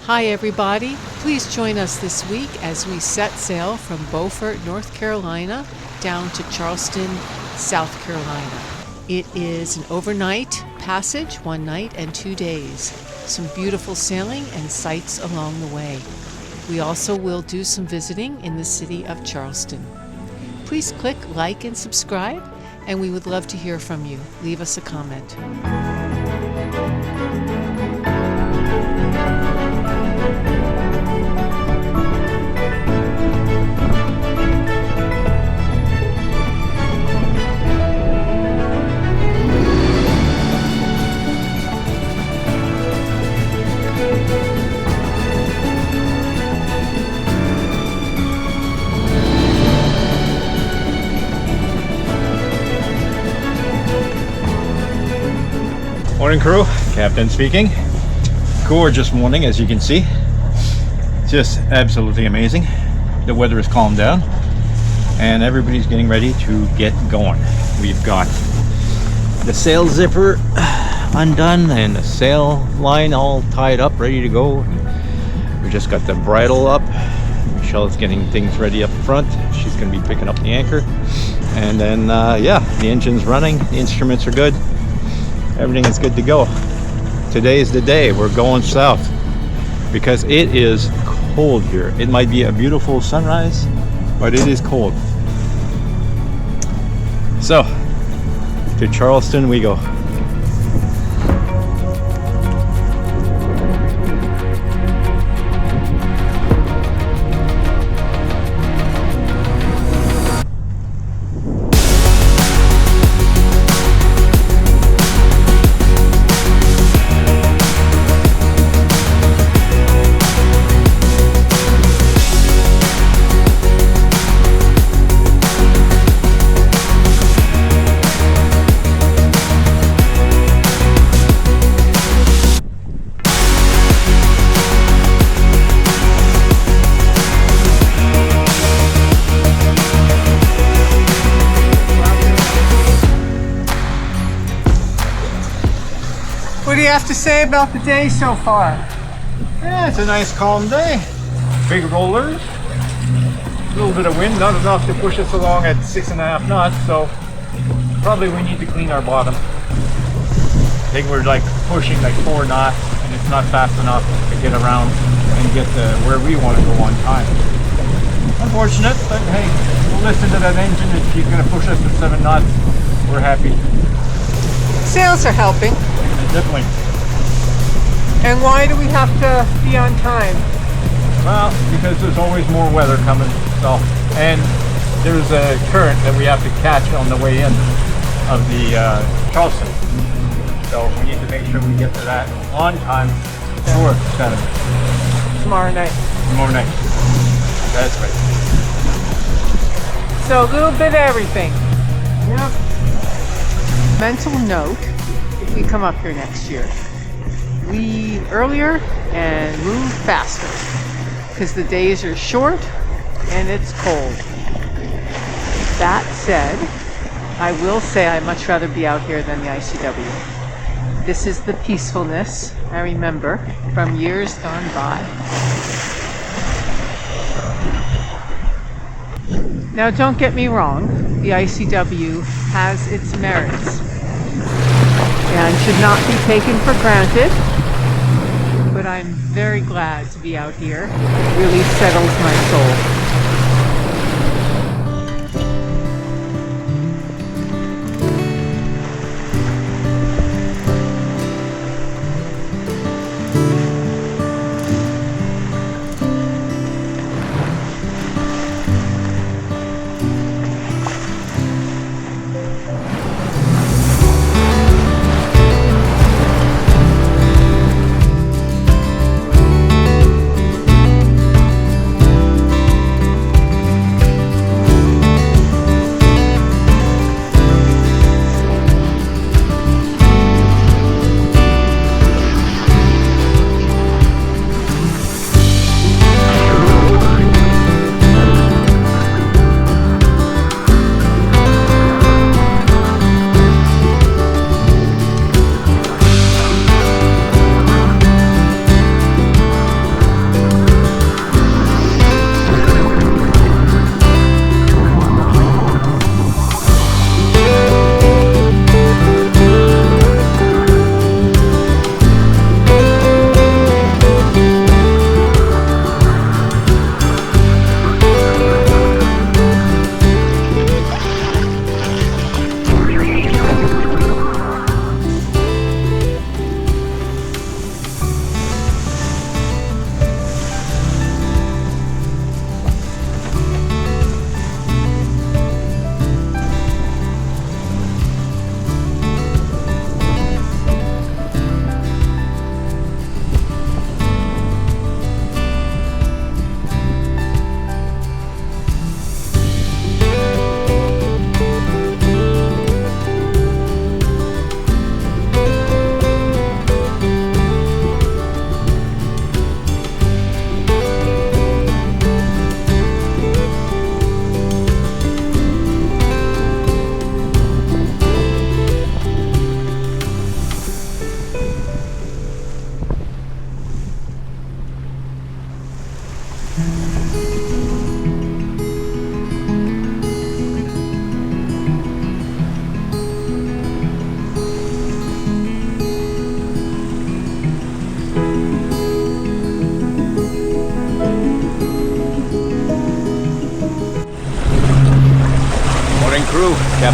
Hi everybody, please join us this week as we set sail from Beaufort, North Carolina down to Charleston, South Carolina. It is an overnight passage, 1 night and 2 days. Some beautiful sailing and sights along the way. We also will do some visiting in the city of Charleston. Please click like and subscribe, and we would love to hear from you. Leave us a comment. Morning crew, Captain speaking. Gorgeous morning, as you can see. Just absolutely amazing. The weather has calmed down and everybody's getting ready to get going. We've got the sail zipper undone and the sail line all tied up, ready to go. We just got the bridle up. Michelle's getting things ready up front. She's going to be picking up the anchor. And then, yeah, the engine's running. The instruments are good. Everything is good to go. Today is the day. We're going south because it is cold here. It might be a beautiful sunrise, but it is cold. So, to Charleston we go. What do you have to say about the day so far? Yeah, it's a nice calm day. Big rollers. A little bit of wind, not enough to push us along at 6.5 knots, so probably we need to clean our bottom. I think we're like pushing like 4 knots and it's not fast enough to get around and get to where we want to go on time. Unfortunate, but hey, we'll listen to that engine. If she's going to push us to 7 knots, we're happy. Sails are helping. Definitely. And why do we have to be on time? Well, because there's always more weather coming. So, and there's a current that we have to catch on the way in of the Charleston. So we need to make sure we get to that on time for 7. Tomorrow night. Tomorrow night. That's right. So a little bit of everything. Yep. Mental note, if we come up here next year, leave earlier and move faster because the days are short and it's cold. That said, I will say I'd much rather be out here than the ICW. This is the peacefulness I remember from years gone by. Now don't get me wrong, the ICW has its merits and should not be taken for granted, but I'm very glad to be out here. It really settles my soul.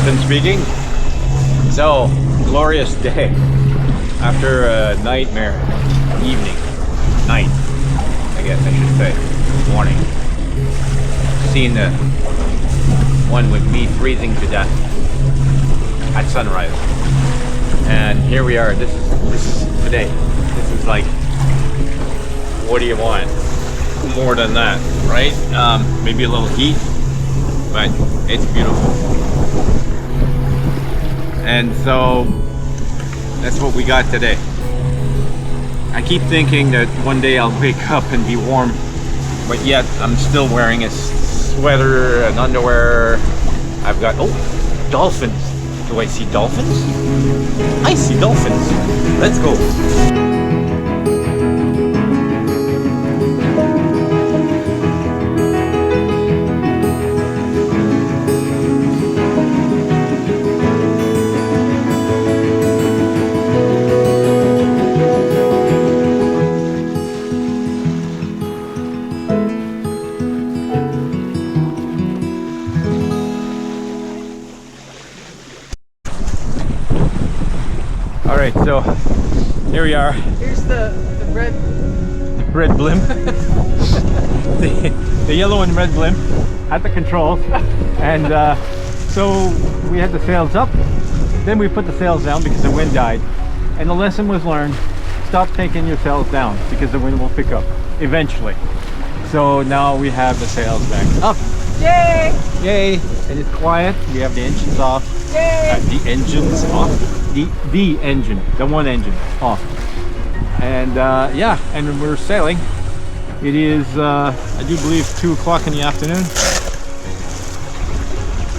Captain speaking. So, glorious day after a nightmare evening. Night, I guess I should say. Morning. Seen the one with me freezing to death at sunrise. And here we are. This is today. This is like, what do you want? More than that, right? Maybe a little heat, but it's beautiful. And so that's what we got today. I keep thinking that one day I'll wake up and be warm, but yet I'm still wearing a sweater and underwear. I've got, oh, dolphins. Do I see dolphins? I see dolphins. Let's go. All right, so here we are. Here's the red blimp. the yellow and red blimp at the controls. And so we had the sails up. Then we put the sails down because the wind died. And the lesson was learned, stop taking your sails down because the wind will pick up eventually. So now we have the sails back up. Yay! Yay! And it's quiet. We have the engines off. Yay! The engines off. The engine, the one engine off. And yeah, and we're sailing. It is, I do believe, 2 o'clock in the afternoon.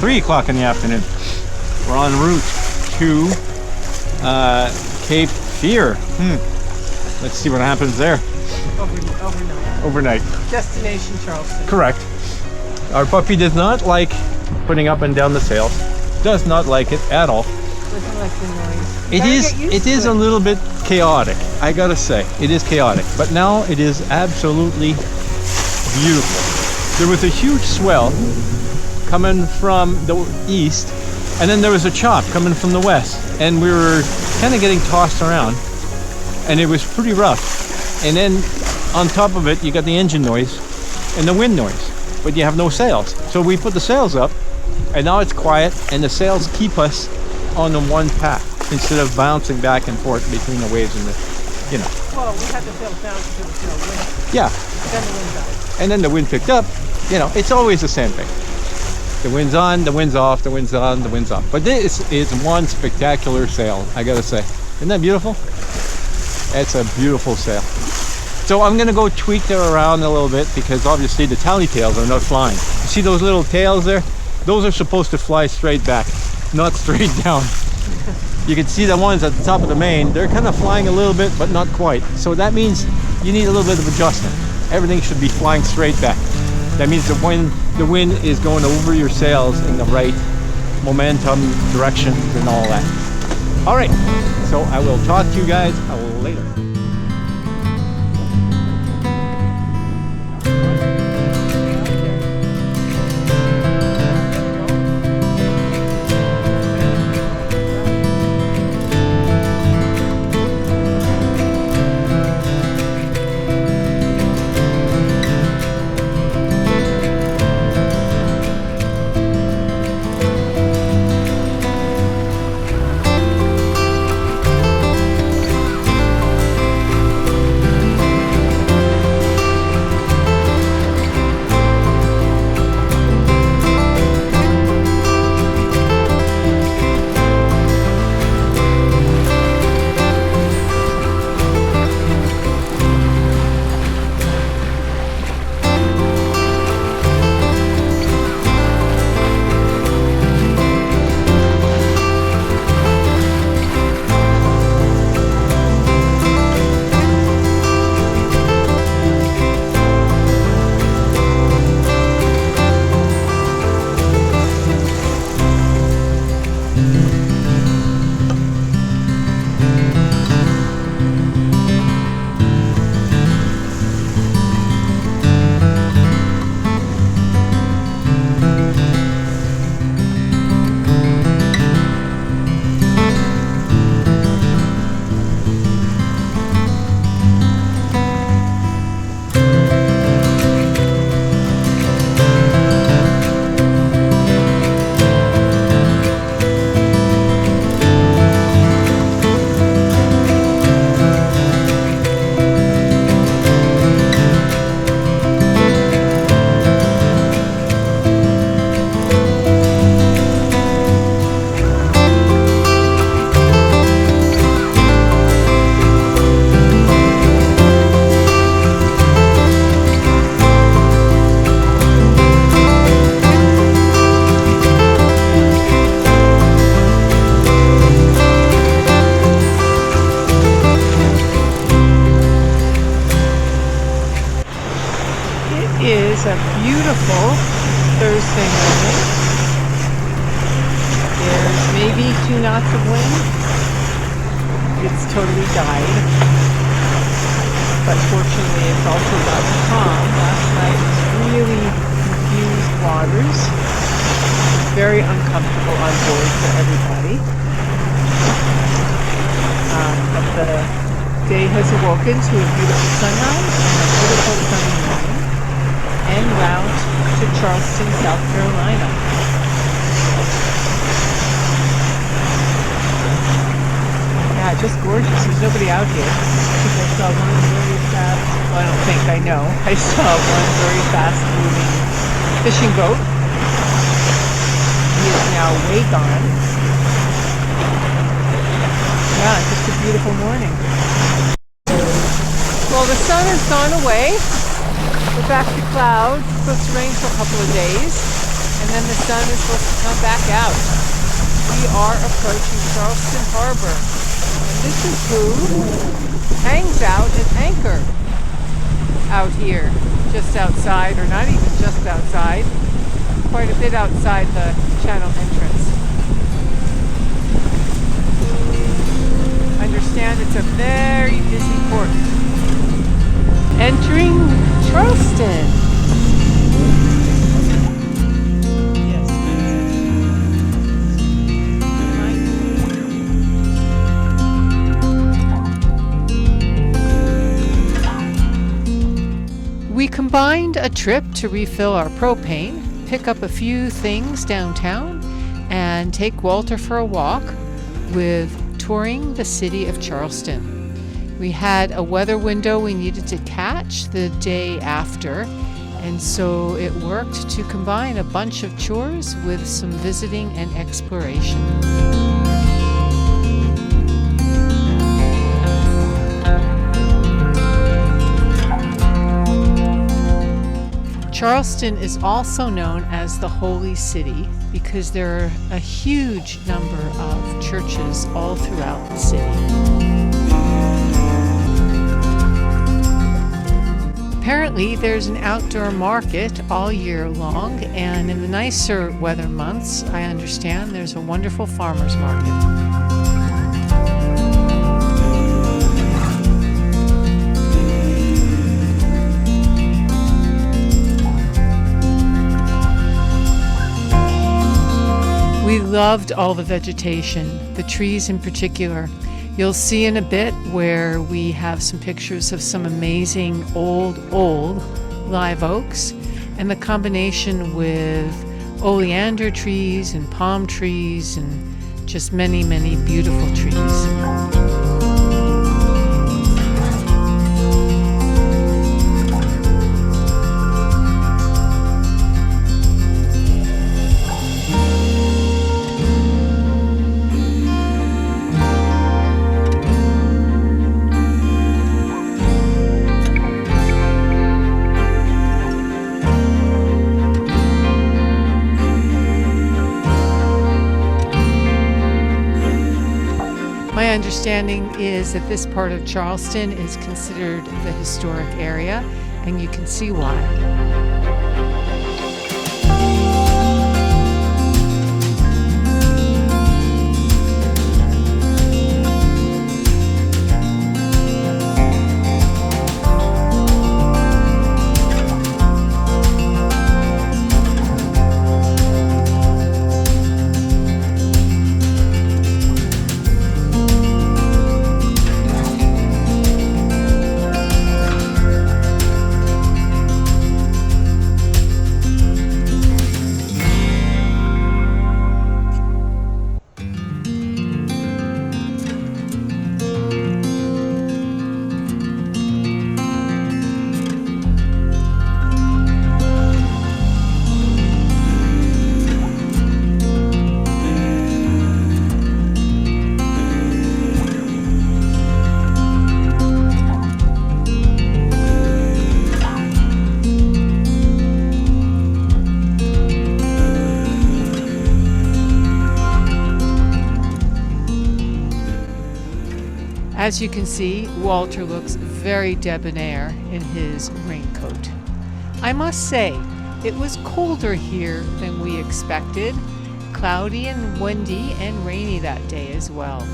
3 o'clock in the afternoon. We're en route to Cape Fear. Let's see what happens there. Overnight. Overnight. Destination Charleston. Correct. Our puppy does not like putting up and down the sails. Does not like it at all. Doesn't like the noise. It is a little bit chaotic, I gotta say. It is chaotic, but now it is absolutely beautiful. There was a huge swell coming from the east, and then there was a chop coming from the west, and we were kind of getting tossed around, and it was pretty rough. And then on top of it, you got the engine noise and the wind noise, but you have no sails. So we put the sails up, and now it's quiet, and the sails keep us on the one path instead of bouncing back and forth between the waves and the, you know. Well, we had the sails down because there was no wind. Yeah. Then the wind died. And then the wind picked up. You know, it's always the same thing. The wind's on, the wind's off, the wind's on, the wind's off. But this is one spectacular sail, I gotta say. Isn't that beautiful? It's a beautiful sail. So I'm gonna go tweak it around a little bit because obviously the tally tails are not flying. You see those little tails there? Those are supposed to fly straight back, not straight down. You can see the ones at the top of the main, they're kind of flying a little bit, but not quite. So that means you need a little bit of adjustment. Everything should be flying straight back. That means the wind is going over your sails in the right momentum, directions, and all that. All right, so I will talk to you guys a little later. beautiful Thursday morning. There's maybe 2 knots of wind. It's totally died. But fortunately it's also got calm. Last night was really confused waters. Very uncomfortable on board for everybody. But the day has awoken to a beautiful sunrise and a beautiful sunny morning en route to Charleston, South Carolina. Yeah, just gorgeous. There's nobody out here. I think I saw one very fast, well, I don't think, I know. I saw one very fast moving fishing boat. He is now way gone. Yeah, just a beautiful morning. Well, the sun has gone away. We're back to clouds. It's supposed to rain for a couple of days. And then the sun is supposed to come back out. We are approaching Charleston Harbor. And this is who hangs out at anchor out here. Just outside, or not even just outside. Quite a bit outside the channel entrance. Understand it's a very busy port. Entering Charleston. Yes. We combined a trip to refill our propane, pick up a few things downtown, and take Walter for a walk with touring the city of Charleston. We had a weather window we needed to catch the day after, and so it worked to combine a bunch of chores with some visiting and exploration. Charleston is also known as the Holy City because there are a huge number of churches all throughout the city. Apparently there's an outdoor market all year long, and in the nicer weather months, I understand there's a wonderful farmer's market. We loved all the vegetation, the trees in particular. You'll see in a bit where we have some pictures of some amazing old live oaks, and the combination with oleander trees and palm trees and just many, many beautiful trees. My understanding is that this part of Charleston is considered the historic area, and you can see why. As you can see, Walter looks very debonair in his raincoat. I must say, It was colder here than we expected, cloudy and windy and rainy that day as well.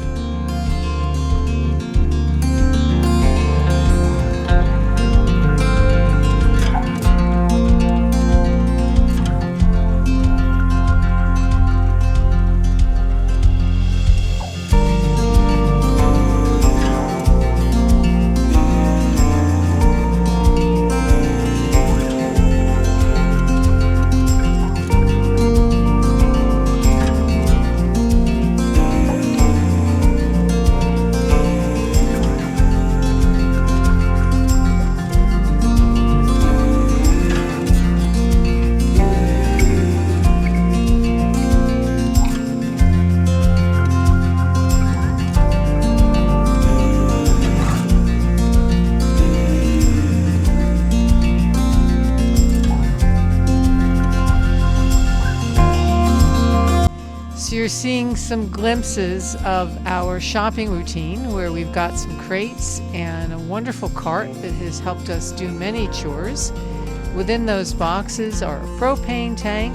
So you're seeing some glimpses of our shopping routine where we've got some crates and a wonderful cart that has helped us do many chores. Within those boxes are a propane tank,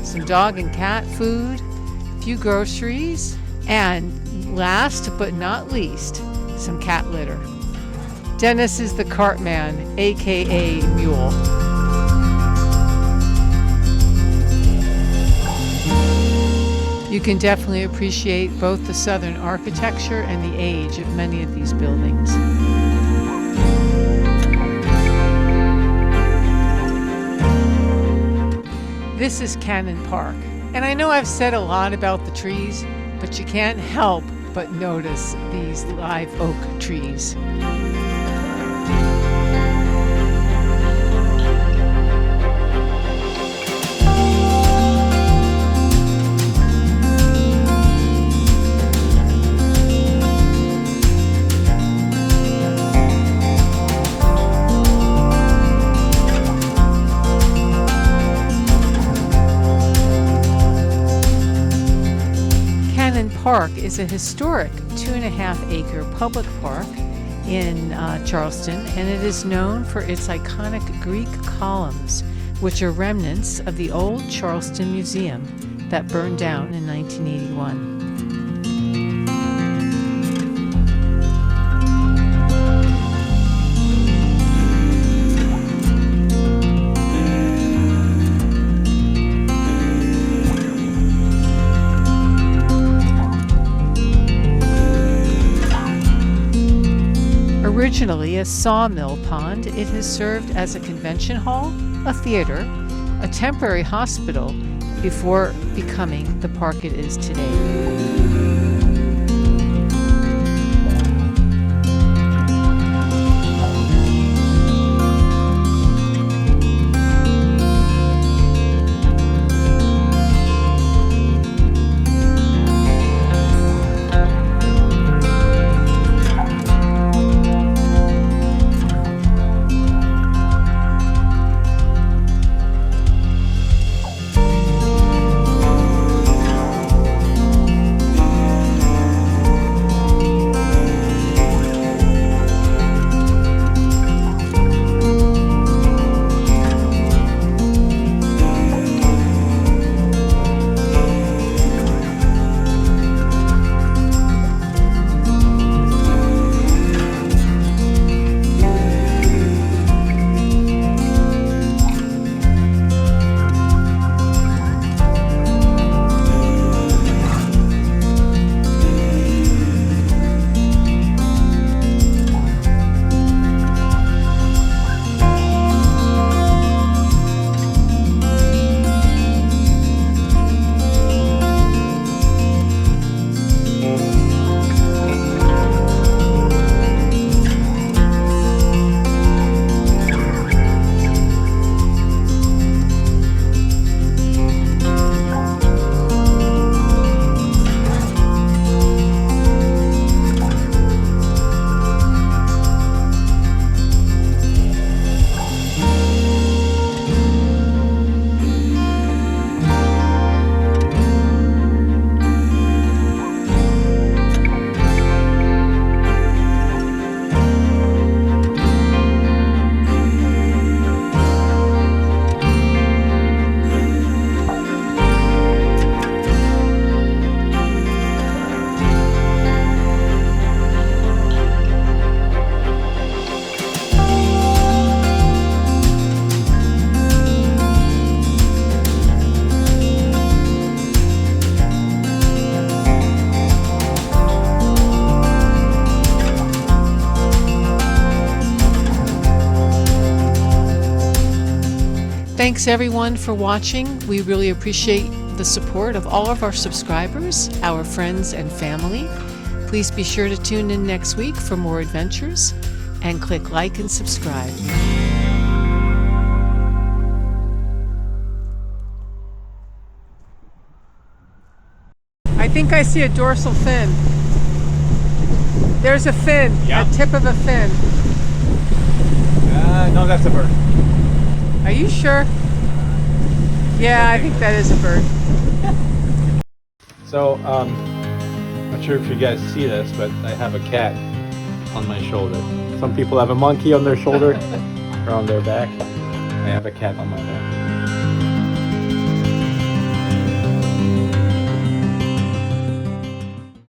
some dog and cat food, a few groceries, and last but not least, some cat litter. Dennis is the cart man, aka Mule. You can definitely appreciate both the southern architecture and the age of many of these buildings. This is Cannon Park, and I know I've said a lot about the trees, but you can't help but notice these live oak trees. Park is a historic 2.5-acre public park in Charleston, and it is known for its iconic Greek columns, which are remnants of the old Charleston Museum that burned down in 1981. Originally a sawmill pond, it has served as a convention hall, a theater, a temporary hospital before becoming the park it is today. Thanks everyone for watching. We really appreciate the support of all of our subscribers, our friends and family. Please be sure to tune in next week for more adventures and click like and subscribe. I think I see a dorsal fin. There's a fin, Yeah. a tip of a fin. No, that's a bird. Are you sure? Yeah, I think that is a bird. So, not sure if you guys see this, but I have a cat on my shoulder. Some people have a monkey on their shoulder or on their back. I have a cat on my back.